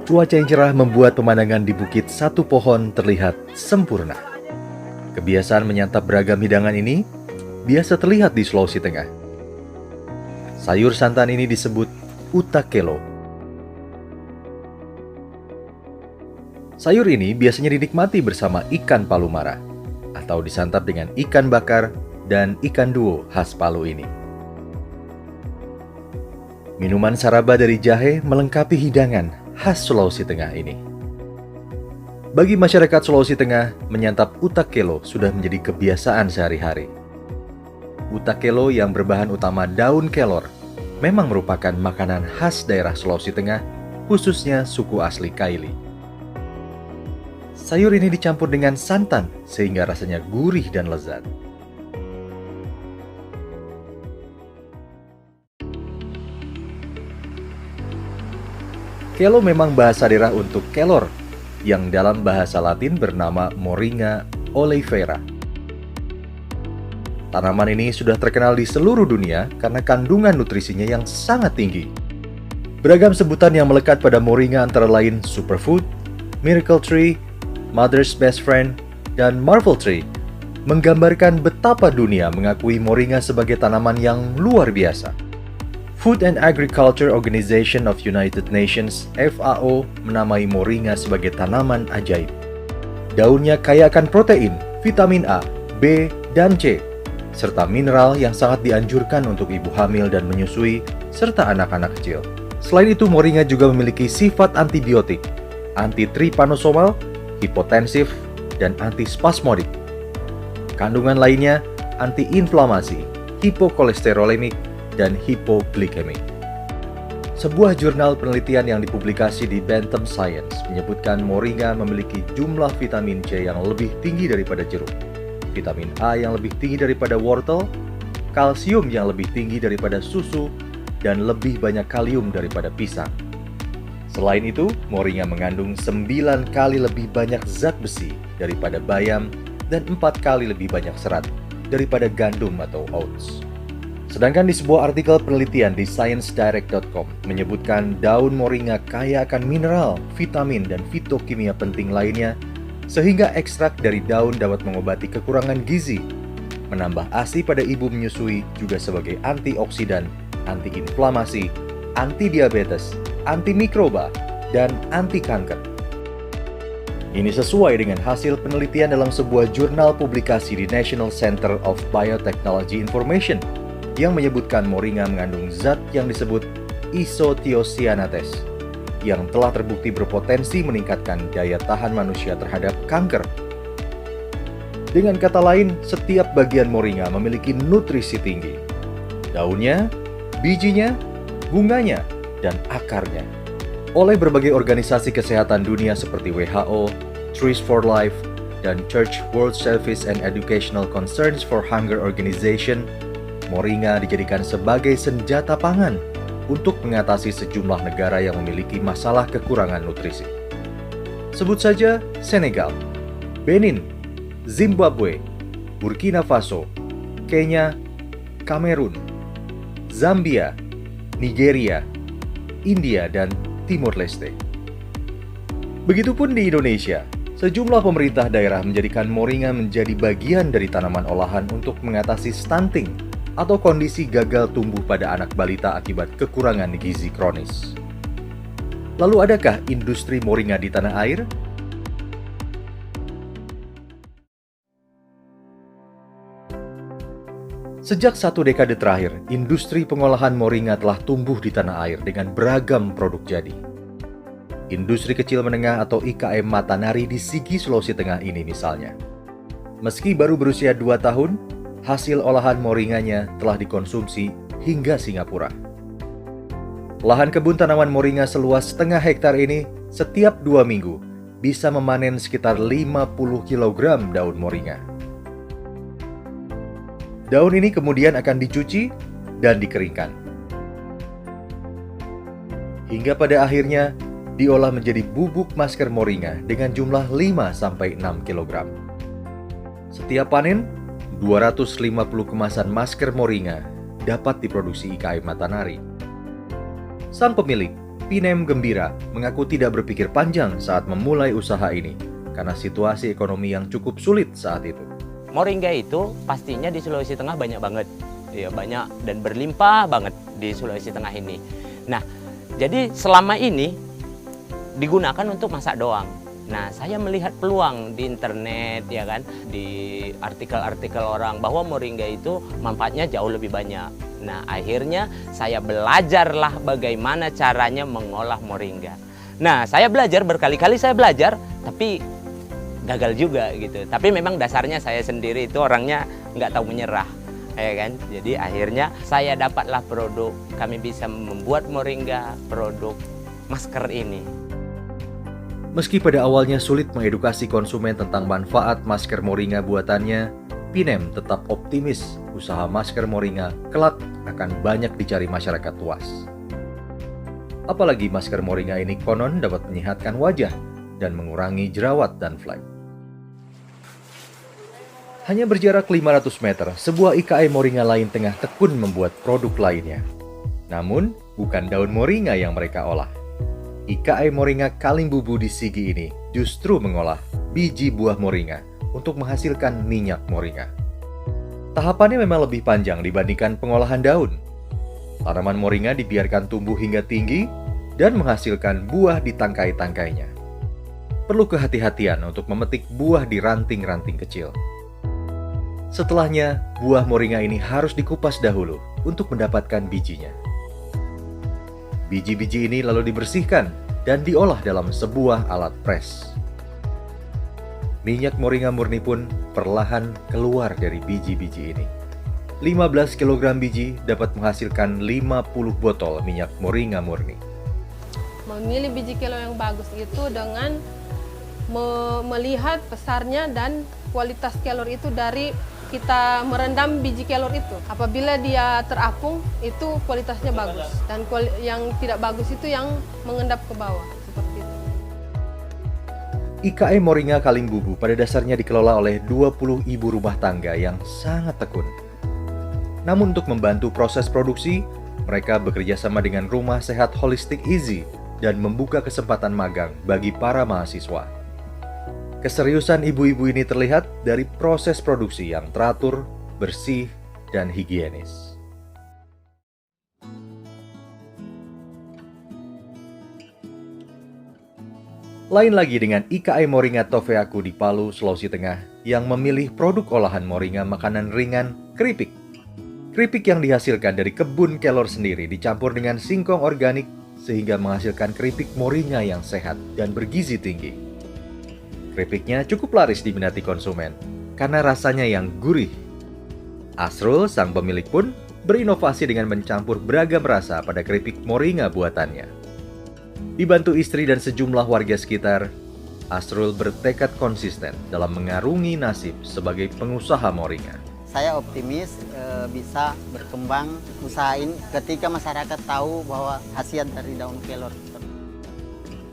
Cuaca yang cerah membuat pemandangan di bukit satu pohon terlihat sempurna. Kebiasaan menyantap beragam hidangan ini biasa terlihat di Sulawesi Tengah. Sayur santan ini disebut utakelo. Sayur ini biasanya dinikmati bersama ikan palu mara atau disantap dengan ikan bakar dan ikan duo khas Palu ini. Minuman saraba dari jahe melengkapi hidangan khas Sulawesi Tengah ini. Bagi masyarakat Sulawesi Tengah, menyantap utakelo sudah menjadi kebiasaan sehari-hari. Utakelo yang berbahan utama daun kelor memang merupakan makanan khas daerah Sulawesi Tengah, khususnya suku asli Kaili. Sayur ini dicampur dengan santan sehingga rasanya gurih dan lezat. Kelo memang bahasa daerah untuk kelor, yang dalam bahasa Latin bernama Moringa oleifera. Tanaman ini sudah terkenal di seluruh dunia karena kandungan nutrisinya yang sangat tinggi. Beragam sebutan yang melekat pada moringa antara lain superfood, miracle tree, mother's best friend, dan marvel tree, menggambarkan betapa dunia mengakui moringa sebagai tanaman yang luar biasa. Food and Agriculture Organization of United Nations (FAO) menamai moringa sebagai tanaman ajaib. Daunnya kaya akan protein, vitamin A, B, dan C, serta mineral yang sangat dianjurkan untuk ibu hamil dan menyusui, serta anak-anak kecil. Selain itu, moringa juga memiliki sifat antibiotik, anti-trypanosomal, hipotensif, dan antispasmodik. Kandungan lainnya anti-inflamasi, hipokolesterolemik, dan hipoglikemik. Sebuah jurnal penelitian yang dipublikasi di Bantam Science menyebutkan moringa memiliki jumlah vitamin C yang lebih tinggi daripada jeruk, vitamin A yang lebih tinggi daripada wortel, kalsium yang lebih tinggi daripada susu, dan lebih banyak kalium daripada pisang. Selain itu, moringa mengandung 9 kali lebih banyak zat besi daripada bayam dan 4 kali lebih banyak serat daripada gandum atau oats. Sedangkan di sebuah artikel penelitian di ScienceDirect.com menyebutkan daun moringa kaya akan mineral, vitamin, dan fitokimia penting lainnya, sehingga ekstrak dari daun dapat mengobati kekurangan gizi, menambah ASI pada ibu menyusui, juga sebagai antioksidan, antiinflamasi, anti-diabetes, antimikroba, dan anti-kanker. Ini sesuai dengan hasil penelitian dalam sebuah jurnal publikasi di National Center of Biotechnology Information yang menyebutkan moringa mengandung zat yang disebut isotiocyanate yang telah terbukti berpotensi meningkatkan daya tahan manusia terhadap kanker. Dengan kata lain, setiap bagian moringa memiliki nutrisi tinggi. Daunnya, bijinya, bunganya, dan akarnya. Oleh berbagai organisasi kesehatan dunia seperti WHO, Trees for Life, dan Church World Service and Educational Concerns for Hunger Organization, moringa dijadikan sebagai senjata pangan untuk mengatasi sejumlah negara yang memiliki masalah kekurangan nutrisi. Sebut saja Senegal, Benin, Zimbabwe, Burkina Faso, Kenya, Kamerun, Zambia, Nigeria, India, dan Timur Leste. Begitupun di Indonesia, sejumlah pemerintah daerah menjadikan moringa menjadi bagian dari tanaman olahan untuk mengatasi stunting atau kondisi gagal tumbuh pada anak balita akibat kekurangan gizi kronis. Lalu adakah industri moringa di tanah air? Sejak 1 dekade terakhir, industri pengolahan moringa telah tumbuh di tanah air dengan beragam produk jadi. Industri kecil menengah atau IKM Matanari di Sigi, Sulawesi Tengah ini misalnya. Meski baru berusia 2 tahun, hasil olahan moringanya telah dikonsumsi hingga Singapura. Lahan kebun tanaman moringa seluas setengah hektar ini setiap 2 minggu bisa memanen sekitar 50 kg daun moringa. Daun ini kemudian akan dicuci dan dikeringkan. Hingga pada akhirnya diolah menjadi bubuk masker moringa dengan jumlah 5-6 kg. Setiap panen, 250 kemasan masker moringa dapat diproduksi IKM Matanari. Sang pemilik Pinem Gembira mengaku tidak berpikir panjang saat memulai usaha ini karena situasi ekonomi yang cukup sulit saat itu. Moringa itu pastinya di Sulawesi Tengah banyak banget, ya banyak dan berlimpah banget di Sulawesi Tengah ini. Nah, jadi selama ini digunakan untuk masak doang. Nah, saya melihat peluang di internet, ya kan, di artikel-artikel orang bahwa moringa itu manfaatnya jauh lebih banyak. Nah, akhirnya saya belajarlah bagaimana caranya mengolah moringa. Nah, saya belajar berkali-kali tapi gagal juga gitu. Tapi memang dasarnya saya sendiri itu orangnya nggak tahu menyerah, ya kan. Jadi akhirnya saya dapatlah produk, kami bisa membuat moringa, produk masker ini. Meski pada awalnya sulit mengedukasi konsumen tentang manfaat masker moringa buatannya, Pinem tetap optimis usaha masker moringa kelak akan banyak dicari masyarakat luas. Apalagi masker moringa ini konon dapat menyehatkan wajah dan mengurangi jerawat dan flek. Hanya berjarak 500 meter, sebuah IKM moringa lain tengah tekun membuat produk lainnya. Namun, bukan daun moringa yang mereka olah. IKM Moringa Kalimbubu di Sigi ini justru mengolah biji buah moringa untuk menghasilkan minyak moringa. Tahapannya memang lebih panjang dibandingkan pengolahan daun. Tanaman moringa dibiarkan tumbuh hingga tinggi dan menghasilkan buah di tangkai-tangkainya. Perlu kehati-hatian untuk memetik buah di ranting-ranting kecil. Setelahnya, buah moringa ini harus dikupas dahulu untuk mendapatkan bijinya. Biji-biji ini lalu dibersihkan dan diolah dalam sebuah alat pres. Minyak moringa murni pun perlahan keluar dari biji-biji ini. 15 kg biji dapat menghasilkan 50 botol minyak moringa murni. Memilih biji kelor yang bagus itu dengan melihat besarnya dan kualitas kelor itu dari kita merendam biji kelor itu. Apabila dia terapung, itu kualitasnya bagus. Dan yang tidak bagus itu yang mengendap ke bawah, seperti itu. IKM Moringa Kalimbubu pada dasarnya dikelola oleh 20 ibu rumah tangga yang sangat tekun. Namun untuk membantu proses produksi, mereka bekerja sama dengan Rumah Sehat Holistic Easy dan membuka kesempatan magang bagi para mahasiswa. Keseriusan ibu-ibu ini terlihat dari proses produksi yang teratur, bersih, dan higienis. Lain lagi dengan IKM Moringa Tofeaku di Palu, Sulawesi Tengah yang memilih produk olahan moringa makanan ringan, keripik. Keripik yang dihasilkan dari kebun kelor sendiri dicampur dengan singkong organik sehingga menghasilkan keripik moringa yang sehat dan bergizi tinggi. Keripiknya cukup laris diminati konsumen karena rasanya yang gurih. Asrul, sang pemilik pun berinovasi dengan mencampur beragam rasa pada keripik moringa buatannya. Dibantu istri dan sejumlah warga sekitar, Asrul bertekad konsisten dalam mengarungi nasib sebagai pengusaha moringa. Saya optimis bisa berkembang usaha ini ketika masyarakat tahu bahwa khasiat dari daun kelor.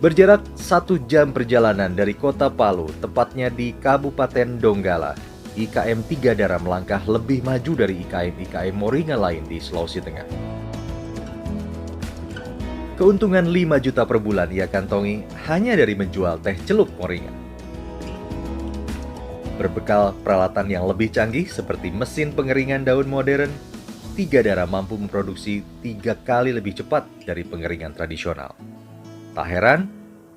Berjarak 1 jam perjalanan dari kota Palu, tepatnya di Kabupaten Donggala, IKM Tiga Dara melangkah lebih maju dari IKM moringa lain di Sulawesi Tengah. Keuntungan 5 juta per bulan ia kantongi hanya dari menjual teh celup moringa. Berbekal peralatan yang lebih canggih seperti mesin pengeringan daun modern, Tiga Dara mampu memproduksi 3 kali lebih cepat dari pengeringan tradisional. Tak heran,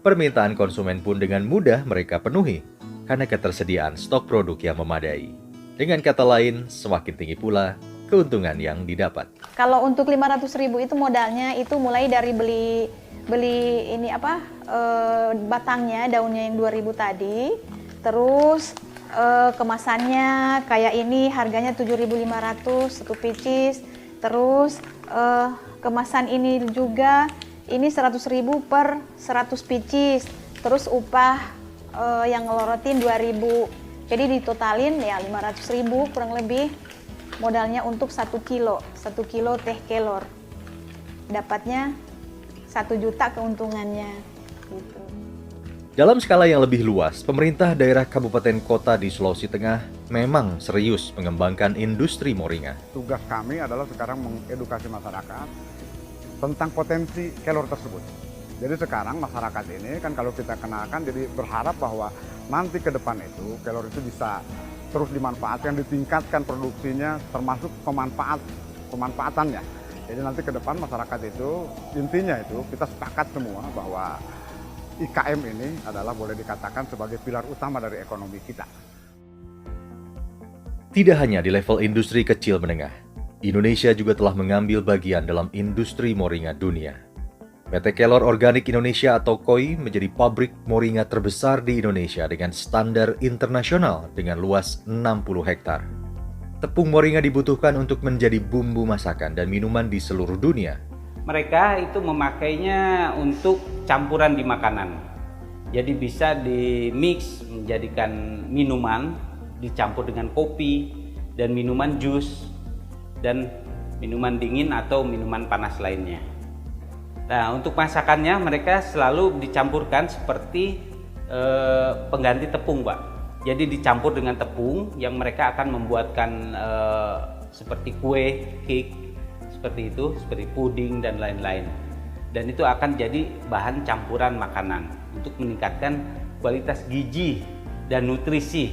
permintaan konsumen pun dengan mudah mereka penuhi karena ketersediaan stok produk yang memadai. Dengan kata lain, semakin tinggi pula keuntungan yang didapat. Kalau untuk 500.000 itu modalnya itu mulai dari beli ini batangnya, daunnya yang 2.000 tadi, terus kemasannya kayak ini harganya 7.500 satu pieces, terus kemasan ini juga ini 100.000 per 100 pieces, terus upah yang ngelorotin 2.000, jadi ditotalin ya 500.000 kurang lebih modalnya untuk 1 kilo teh kelor, dapatnya 1 juta keuntungannya gitu. Dalam skala yang lebih luas, pemerintah daerah kabupaten kota di Sulawesi Tengah memang serius mengembangkan industri moringa. Tugas kami adalah sekarang mengedukasi masyarakat tentang potensi kelor tersebut. Jadi sekarang masyarakat ini kan kalau kita kenalkan jadi berharap bahwa nanti ke depan itu kelor itu bisa terus dimanfaatkan, ditingkatkan produksinya termasuk pemanfaatannya. Jadi nanti ke depan masyarakat itu intinya itu kita sepakat semua bahwa IKM ini adalah boleh dikatakan sebagai pilar utama dari ekonomi kita. Tidak hanya di level industri kecil menengah, Indonesia juga telah mengambil bagian dalam industri moringa dunia. PT Kelor Organik Indonesia atau KOI menjadi pabrik moringa terbesar di Indonesia dengan standar internasional dengan luas 60 hektar. Tepung moringa dibutuhkan untuk menjadi bumbu masakan dan minuman di seluruh dunia. Mereka itu memakainya untuk campuran di makanan. Jadi bisa di-mix menjadikan minuman, dicampur dengan kopi dan minuman jus dan minuman dingin atau minuman panas lainnya. Nah, untuk masakannya mereka selalu dicampurkan seperti pengganti tepung, Pak. Jadi dicampur dengan tepung yang mereka akan membuatkan seperti kue, cake, seperti itu, seperti puding dan lain-lain. Dan itu akan jadi bahan campuran makanan untuk meningkatkan kualitas gizi dan nutrisi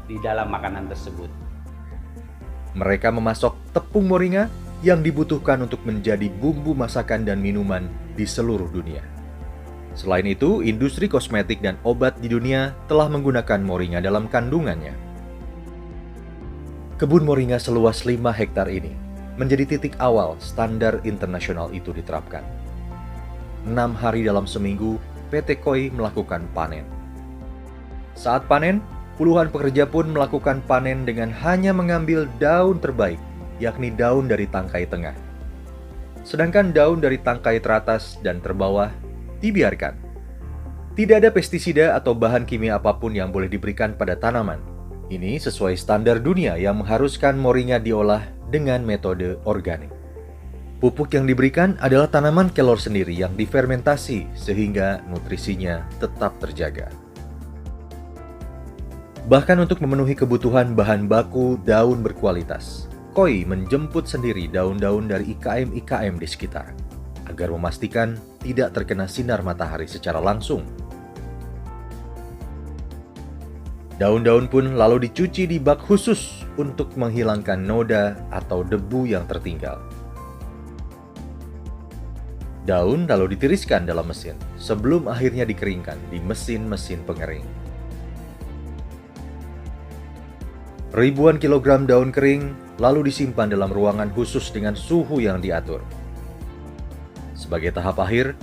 di dalam makanan tersebut. Mereka memasok tepung moringa yang dibutuhkan untuk menjadi bumbu masakan dan minuman di seluruh dunia. Selain itu, industri kosmetik dan obat di dunia telah menggunakan moringa dalam kandungannya. Kebun moringa seluas 5 hektar ini menjadi titik awal standar internasional itu diterapkan. 6 hari dalam seminggu, PT KOI melakukan panen. Saat panen, puluhan pekerja pun melakukan panen dengan hanya mengambil daun terbaik, yakni daun dari tangkai tengah. Sedangkan daun dari tangkai teratas dan terbawah dibiarkan. Tidak ada pestisida atau bahan kimia apapun yang boleh diberikan pada tanaman. Ini sesuai standar dunia yang mengharuskan moringa diolah dengan metode organik. Pupuk yang diberikan adalah tanaman kelor sendiri yang difermentasi sehingga nutrisinya tetap terjaga. Bahkan untuk memenuhi kebutuhan bahan baku daun berkualitas, KOI menjemput sendiri daun-daun dari IKM-IKM di sekitar, agar memastikan tidak terkena sinar matahari secara langsung. Daun-daun pun lalu dicuci di bak khusus untuk menghilangkan noda atau debu yang tertinggal. Daun lalu ditiriskan dalam mesin sebelum akhirnya dikeringkan di mesin-mesin pengering. Ribuan kilogram daun kering lalu disimpan dalam ruangan khusus dengan suhu yang diatur. Sebagai tahap akhir,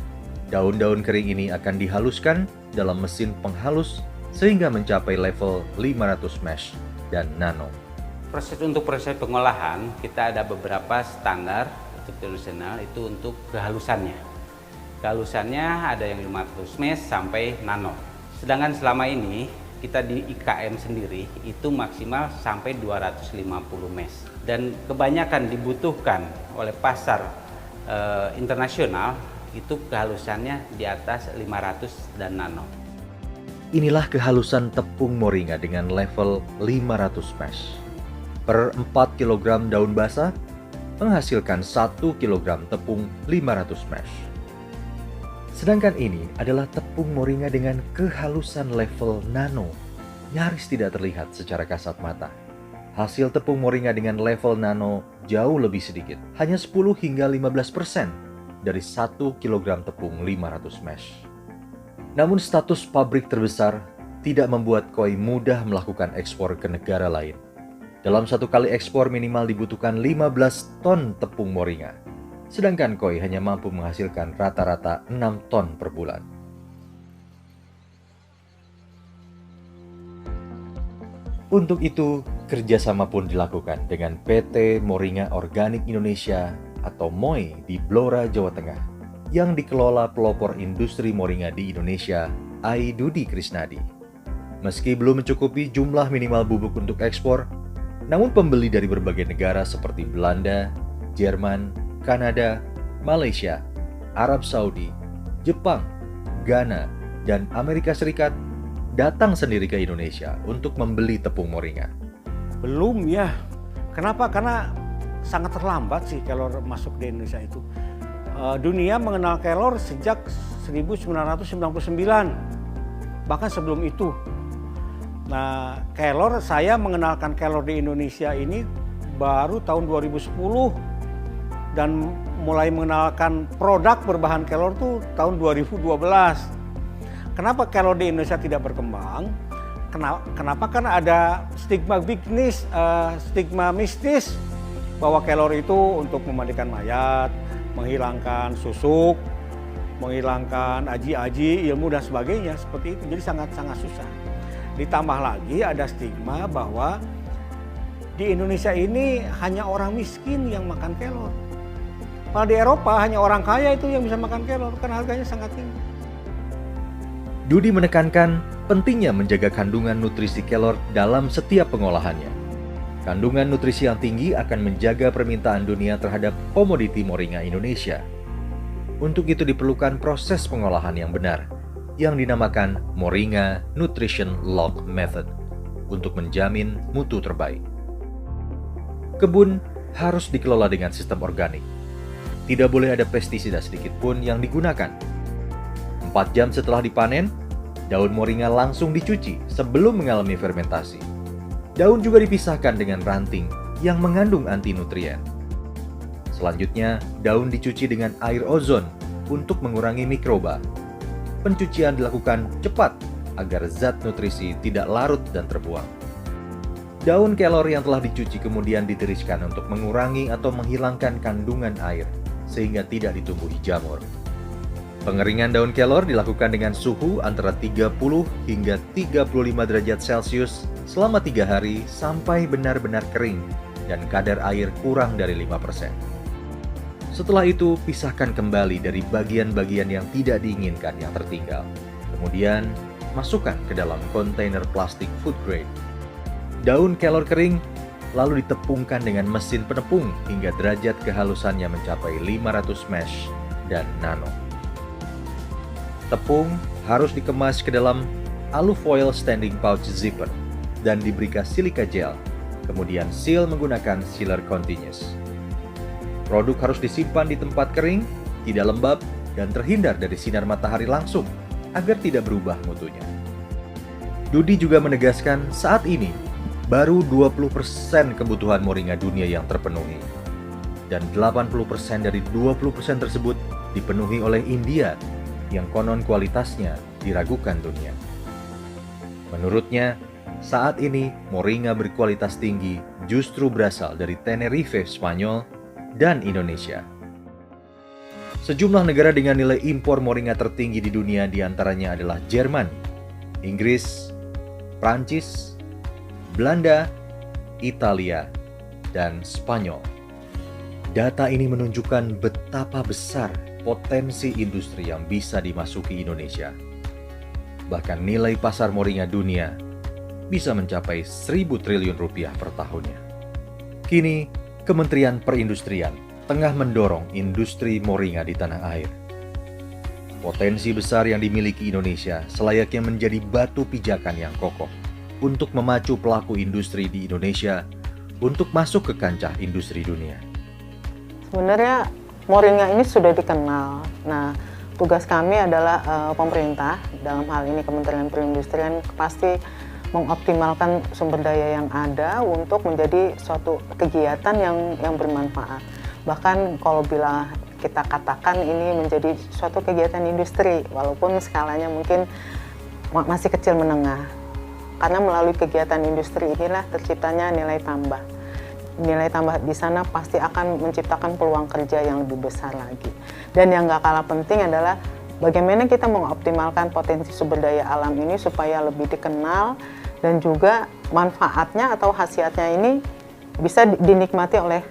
daun-daun kering ini akan dihaluskan dalam mesin penghalus sehingga mencapai level 500 mesh dan nano. Proses pengolahan, kita ada beberapa standar untuk tradisional itu untuk kehalusannya. Kehalusannya ada yang 500 mesh sampai nano. Sedangkan selama ini kita di IKM sendiri itu maksimal sampai 250 mesh. Dan kebanyakan dibutuhkan oleh pasar internasional itu kehalusannya di atas 500 dan nano. Inilah kehalusan tepung moringa dengan level 500 mesh. Per 4 kg daun basah menghasilkan 1 kg tepung 500 mesh. Sedangkan ini adalah tepung moringa dengan kehalusan level nano, nyaris tidak terlihat secara kasat mata. Hasil tepung moringa dengan level nano jauh lebih sedikit, hanya 10 hingga 15% dari 1 kg tepung 500 mesh. Namun status pabrik terbesar tidak membuat KOI mudah melakukan ekspor ke negara lain. Dalam satu kali ekspor minimal dibutuhkan 15 ton tepung moringa. Sedangkan KOI hanya mampu menghasilkan rata-rata 6 ton per bulan. Untuk itu, kerjasama pun dilakukan dengan PT Moringa Organik Indonesia atau MOI di Blora, Jawa Tengah, yang dikelola pelopor industri moringa di Indonesia, Aidudi Krisnadi. Meski belum mencukupi jumlah minimal bubuk untuk ekspor, namun pembeli dari berbagai negara seperti Belanda, Jerman, Kanada, Malaysia, Arab Saudi, Jepang, Ghana, dan Amerika Serikat datang sendiri ke Indonesia untuk membeli tepung moringa. Belum ya. Kenapa? Karena sangat terlambat sih kelor masuk di Indonesia itu. Dunia mengenal kelor sejak 1999, bahkan sebelum itu. Nah, kelor, saya mengenalkan kelor di Indonesia ini baru tahun 2010 dan mulai mengenalkan produk berbahan kelor tuh tahun 2012. Kenapa kelor di Indonesia tidak berkembang? Kenapa? Karena ada stigma mistis bahwa kelor itu untuk memandikan mayat, menghilangkan susuk, menghilangkan aji-aji, ilmu dan sebagainya seperti itu. Jadi sangat-sangat susah. Ditambah lagi ada stigma bahwa di Indonesia ini hanya orang miskin yang makan kelor. Kalau di Eropa hanya orang kaya itu yang bisa makan kelor karena harganya sangat tinggi. Dudi menekankan pentingnya menjaga kandungan nutrisi kelor dalam setiap pengolahannya. Kandungan nutrisi yang tinggi akan menjaga permintaan dunia terhadap komoditi moringa Indonesia. Untuk itu diperlukan proses pengolahan yang benar, yang dinamakan Moringa Nutrition Log Method, untuk menjamin mutu terbaik. Kebun harus dikelola dengan sistem organik. Tidak boleh ada pestisida sedikit pun yang digunakan. 4 jam setelah dipanen, daun moringa langsung dicuci sebelum mengalami fermentasi. Daun juga dipisahkan dengan ranting yang mengandung antinutrien. Selanjutnya, daun dicuci dengan air ozon untuk mengurangi mikroba. Pencucian dilakukan cepat agar zat nutrisi tidak larut dan terbuang. Daun kelor yang telah dicuci kemudian ditiriskan untuk mengurangi atau menghilangkan kandungan air sehingga tidak ditumbuhi jamur. Pengeringan daun kelor dilakukan dengan suhu antara 30 hingga 35 derajat Celcius selama 3 hari sampai benar-benar kering dan kadar air kurang dari 5%. Setelah itu, pisahkan kembali dari bagian-bagian yang tidak diinginkan yang tertinggal. Kemudian, masukkan ke dalam kontainer plastik food grade. Daun kelor kering lalu ditepungkan dengan mesin penepung hingga derajat kehalusannya mencapai 500 mesh dan nano. Tepung harus dikemas ke dalam alufoil standing pouch zipper dan diberi silika gel, kemudian seal menggunakan sealer continuous. Produk harus disimpan di tempat kering, tidak lembab, dan terhindar dari sinar matahari langsung agar tidak berubah mutunya. Dudi juga menegaskan saat ini baru 20% kebutuhan moringa dunia yang terpenuhi. Dan 80% dari 20% tersebut dipenuhi oleh India yang konon kualitasnya diragukan dunia. Menurutnya, saat ini moringa berkualitas tinggi justru berasal dari Tenerife, Spanyol, dan Indonesia. Sejumlah negara dengan nilai impor moringa tertinggi di dunia diantaranya adalah Jerman, Inggris, Prancis, Belanda, Italia, dan Spanyol. Data ini menunjukkan betapa besar potensi industri yang bisa dimasuki Indonesia. Bahkan nilai pasar moringa dunia bisa mencapai 1.000 triliun rupiah per tahunnya. Kini, Kementerian Perindustrian tengah mendorong industri moringa di tanah air. Potensi besar yang dimiliki Indonesia selayaknya menjadi batu pijakan yang kokoh untuk memacu pelaku industri di Indonesia untuk masuk ke kancah industri dunia. Sebenarnya moringa ini sudah dikenal. Nah, tugas kami adalah pemerintah, dalam hal ini Kementerian Perindustrian, pasti mengoptimalkan sumber daya yang ada untuk menjadi suatu kegiatan yang bermanfaat. Bahkan kalau bila kita katakan ini menjadi suatu kegiatan industri, walaupun skalanya mungkin masih kecil menengah. Karena melalui kegiatan industri inilah terciptanya nilai tambah. Nilai tambah di sana pasti akan menciptakan peluang kerja yang lebih besar lagi. Dan yang gak kalah penting adalah bagaimana kita mengoptimalkan potensi sumber daya alam ini supaya lebih dikenal dan juga manfaatnya atau khasiatnya ini bisa dinikmati oleh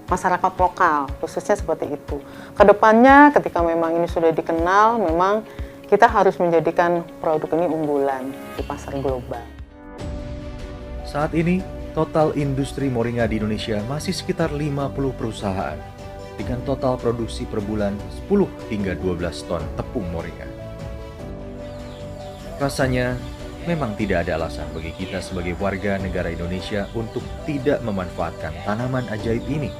masyarakat lokal, khususnya seperti itu. Kedepannya ketika memang ini sudah dikenal, memang kita harus menjadikan produk ini unggulan di pasar global. Saat ini, total industri moringa di Indonesia masih sekitar 50 perusahaan dengan total produksi per bulan 10 hingga 12 ton tepung moringa. Rasanya memang tidak ada alasan bagi kita sebagai warga negara Indonesia untuk tidak memanfaatkan tanaman ajaib ini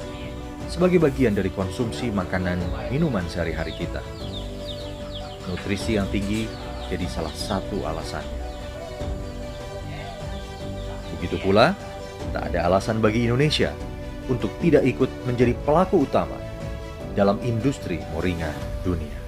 sebagai bagian dari konsumsi makanan minuman sehari-hari kita. nutrisi yang tinggi jadi salah satu alasannya. Begitu pula, tak ada alasan bagi Indonesia untuk tidak ikut menjadi pelaku utama dalam industri moringa dunia.